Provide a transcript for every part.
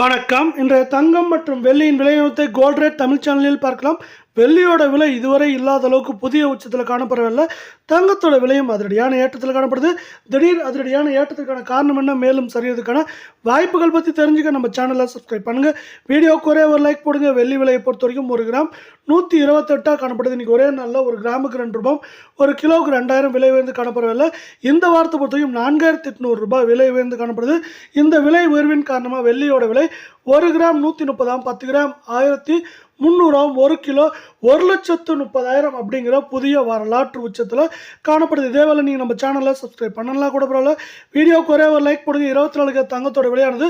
வணக்கம். இன்றைய தங்கம் மற்றும் வெள்ளியின் விலைநிலவரத்தை கோல்ட் ரேட் தமிழ் சேனலில் பார்க்கலாம். வெள்ளியோட விலை இதுவரை இல்லாத அளவுக்கு புதிய உச்சத்தில் காணப்படவில்லை. தங்கத்தோட விலையும் அதிரடியான ஏற்றத்தில் காணப்படுது. திடீர் அதிரடியான ஏற்றத்திற்கான காரணம் என்ன, மேலும் சரியதுக்கான வாய்ப்புகள் பற்றி தெரிஞ்சுக்க நம்ம சேனலை சப்ஸ்கிரைப் பண்ணுங்கள். வீடியோக்கு ஒரே ஒரு லைக் போடுங்க. வெள்ளி விலையை பொறுத்த வரைக்கும் 1 கிராம் 128 காணப்படுது. இன்றைக்கி ஒரே நாளில் 1 கிராமுக்கு 2 ரூபாய், 1 கிலோவுக்கு 2000 விலை உயர்ந்து காணப்படவில்லை. இந்த வாரத்தை பொறுத்த வரைக்கும் 4800 ரூபாய் விலை உயர்ந்து காணப்படுது. இந்த விலை உயர்வின் காரணமாக வெள்ளியோட விலை 1 கிராம் 130, 10 கிராம் 1300, 1 கிலோ 1,30,000 அப்படிங்கிற புதிய வரலாற்று உச்சத்தில் காணப்படுது. இதேவேளை நீங்கள் நம்ம சேனலை சப்ஸ்கிரைப் பண்ணலாம் கூட பரவாயில்ல. வீடியோக்கு ஒரே ஒரு லைக் போடுங்க. 24 தங்கத்தோட விலையானது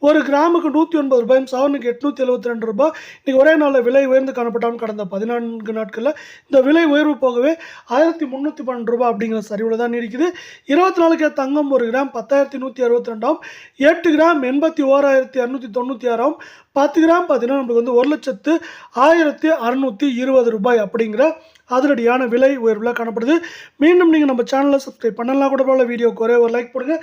1 கிராமுக்கு 109 ரூபாயும், சவரனுக்கு 872 ரூபாய். இன்றைக்கி ஒரே நாளில் விலை உயர்ந்து காணப்பட்டாலும் கடந்த 14 நாட்களில் இந்த விலை உயர்வு போகவே 1312 ரூபாய் அப்படிங்கிற சரிவில் தான் நீடிக்குது. 24 தங்கம் 1 கிராம் 10,162, 8 கிராம் 81,296, 10 கிராம் பார்த்தீங்கன்னா நம்மளுக்கு வந்து 1,01,620 ரூபாய் அப்படிங்கிற அதிரடியான விலை உயர்வில் காணப்படுது. மீண்டும் நீங்கள் நம்ம சேனலை சப்ஸ்கிரைப் பண்ணலாம் கூட போல. வீடியோக்கு ஒரே ஒரு லைக் போடுங்க.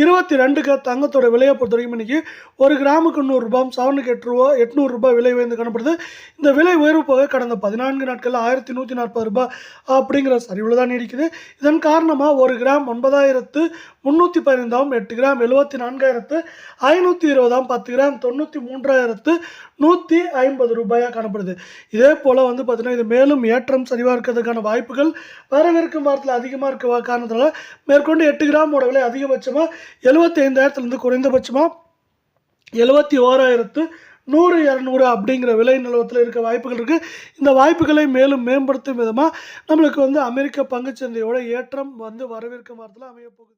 22 தங்கத்தோட விலையை பொறுத்த வரைக்கும் இன்றைக்கி 1 கிராமுக்கு 100 ரூபாய், சவரனுக்கு 800 ரூபாய் விலை உயர்ந்து காணப்படுது. இந்த விலை உயர்வு போக கடந்த 14 நாட்களில் 1,140 ரூபாய் அப்படிங்கிற சரிவில் தான் நீடிக்குது. இதன் காரணமாக 1 கிராம் 9,315, 8 கிராம் 74,520, 10 கிராம் 93,150 ரூபாயாக காணப்படுது. இதே போல் வந்து பார்த்தீங்கன்னா இது மேலும் ஏற்றம் சரிவாக இருக்கிறதுக்கான வாய்ப்புகள் வரவிருக்கும் வாரத்தில் அதிகமாக இருக்க காரணத்தினால மேற்கொண்டு 8 கிராமோட விலை அதிகபட்சமாக 75,000 குறைந்தபட்சமாக 71,100, 200 அப்படிங்கிற விலை நிலவரத்தில் இருக்க வாய்ப்புகள் இருக்குது. இந்த வாய்ப்புகளை மேலும் மேம்படுத்தும் விதமாக நம்மளுக்கு வந்து அமெரிக்க பங்குச்சந்தையோட ஏற்றம் வந்து வரவிருக்கும் வாரத்தில் அமைய போகுது.